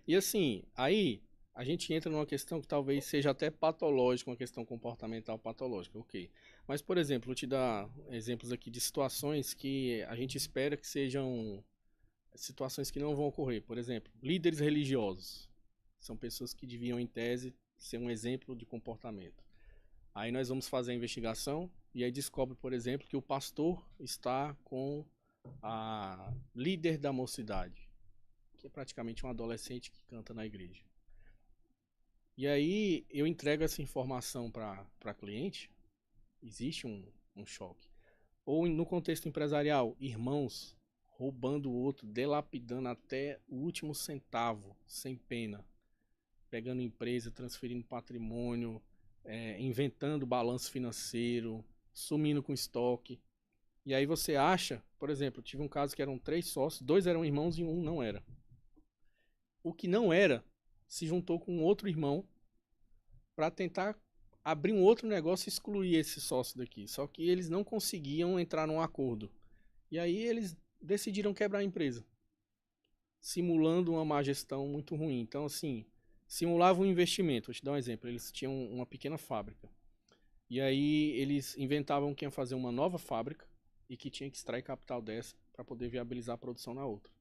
E assim, aí a gente entra numa questão que talvez seja até patológica, uma questão comportamental patológica, ok. Mas, por exemplo, vou te dar exemplos aqui de situações que a gente espera que sejam situações que não vão ocorrer. Por exemplo, líderes religiosos. São pessoas que deviam, em tese, ser um exemplo de comportamento. Aí nós vamos fazer a investigação e aí descobre, por exemplo, que o pastor está com a líder da mocidade, que é praticamente um adolescente que canta na igreja. E aí eu entrego essa informação para cliente, existe um choque. Ou no contexto empresarial, irmãos roubando o outro, delapidando até o último centavo, sem pena, pegando empresa, transferindo patrimônio, inventando balanço financeiro, sumindo com estoque. E aí você acha, por exemplo, tive um caso que eram 3 sócios, 2 eram irmãos e um não era. O que não era se juntou com outro irmão para tentar abrir um outro negócio e excluir esse sócio daqui. Só que eles não conseguiam entrar num acordo. E aí eles decidiram quebrar a empresa, simulando uma má gestão muito ruim. Então, assim, simulava um investimento. Vou te dar um exemplo. Eles tinham uma pequena fábrica. E aí eles inventavam que iam fazer uma nova fábrica e que tinha que extrair capital dessa para poder viabilizar a produção na outra.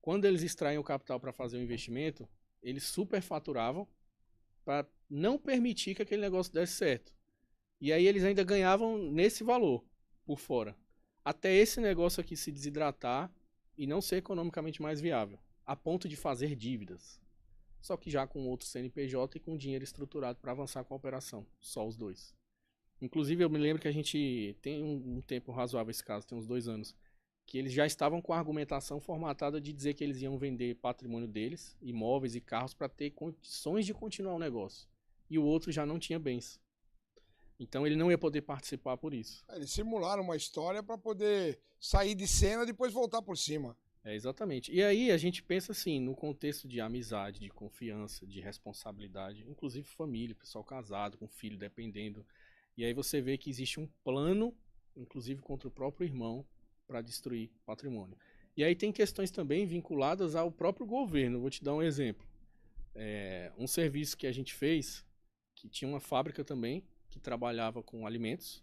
Quando eles extraem o capital para fazer o investimento, eles superfaturavam para não permitir que aquele negócio desse certo. E aí eles ainda ganhavam nesse valor por fora. Até esse negócio aqui se desidratar e não ser economicamente mais viável, a ponto de fazer dívidas. Só que já com outro CNPJ e com dinheiro estruturado para avançar com a operação, só os dois. Inclusive eu me lembro que a gente tem um tempo razoável esse caso, tem uns 2 anos, que eles já estavam com a argumentação formatada de dizer que eles iam vender patrimônio deles, imóveis e carros, para ter condições de continuar o negócio. E o outro já não tinha bens. Então ele não ia poder participar por isso. Eles simularam uma história para poder sair de cena e depois voltar por cima. Exatamente. E aí a gente pensa assim, no contexto de amizade, de confiança, de responsabilidade, inclusive família, pessoal casado, com filho dependendo. E aí você vê que existe um plano, inclusive contra o próprio irmão, para destruir patrimônio. E aí tem questões também vinculadas ao próprio governo. Vou te dar um exemplo. Um serviço que a gente fez, que tinha uma fábrica também, que trabalhava com alimentos.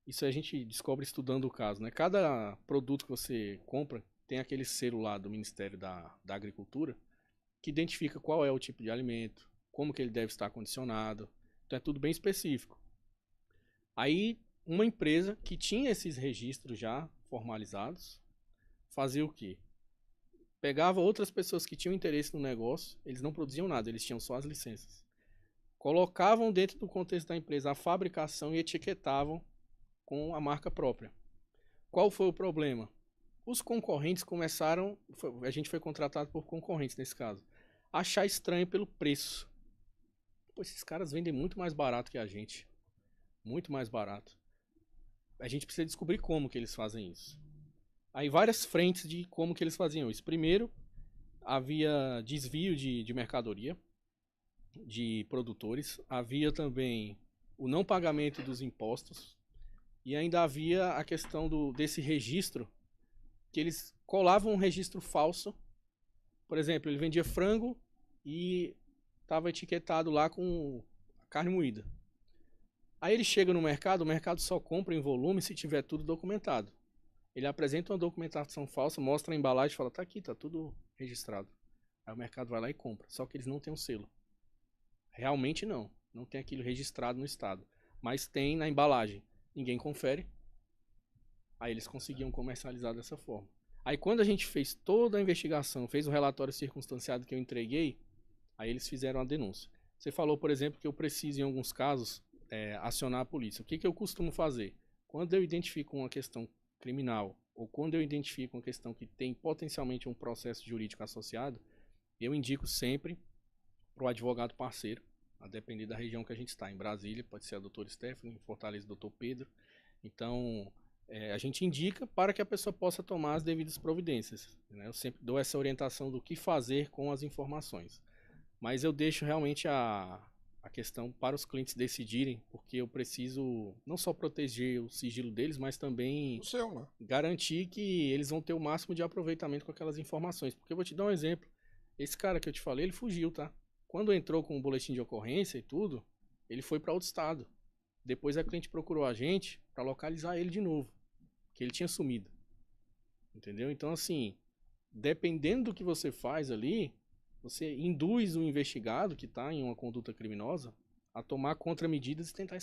Isso a gente descobre estudando o caso, né? Cada produto que você compra tem aquele selo lá do Ministério da Agricultura que identifica qual é o tipo de alimento, como que ele deve estar condicionado. Então é tudo bem específico. Aí uma empresa que tinha esses registros já formalizados fazia o quê? Pegava outras pessoas que tinham interesse no negócio, eles não produziam nada, eles tinham só as licenças. Colocavam dentro do contexto da empresa a fabricação e etiquetavam com a marca própria. Qual foi o problema? Os concorrentes começaram, a gente foi contratado por concorrentes nesse caso, achar estranho pelo preço. Pô, esses caras vendem muito mais barato que a gente. Muito mais barato. A gente precisa descobrir como que eles fazem isso. Aí várias frentes de como que eles faziam isso. Primeiro, havia desvio de mercadoria de produtores. Havia também o não pagamento dos impostos. E ainda havia a questão desse registro, que eles colavam um registro falso. Por exemplo, ele vendia frango e estava etiquetado lá com carne moída. Aí ele chega no mercado, o mercado só compra em volume se tiver tudo documentado. Ele apresenta uma documentação falsa, mostra a embalagem e fala, tá aqui, tá tudo registrado. Aí o mercado vai lá e compra, só que eles não têm um selo. Realmente não tem aquilo registrado no estado. Mas tem na embalagem. Ninguém confere. Aí eles conseguiam comercializar dessa forma. Aí quando a gente fez toda a investigação, fez o relatório circunstanciado que eu entreguei, aí eles fizeram a denúncia. Você falou, por exemplo, que eu preciso, em alguns casos, acionar a polícia. O que eu costumo fazer? Quando eu identifico uma questão criminal ou quando eu identifico uma questão que tem potencialmente um processo jurídico associado, eu indico sempre para o advogado parceiro, a depender da região que a gente está. Em Brasília, pode ser a doutora Stephanie, em Fortaleza, o doutor Pedro. Então, a gente indica para que a pessoa possa tomar as devidas providências, né? Eu sempre dou essa orientação do que fazer com as informações. Mas eu deixo realmente a questão para os clientes decidirem, porque eu preciso não só proteger o sigilo deles, mas também O seu, né? garantir que eles vão ter o máximo de aproveitamento com aquelas informações. Porque eu vou te dar um exemplo. Esse cara que eu te falei, ele fugiu, tá? Quando entrou com o boletim de ocorrência e tudo, ele foi para outro estado. Depois a cliente procurou a gente para localizar ele de novo, que ele tinha sumido. Entendeu? Então, assim, dependendo do que você faz ali, você induz o investigado que está em uma conduta criminosa a tomar contramedidas e tentar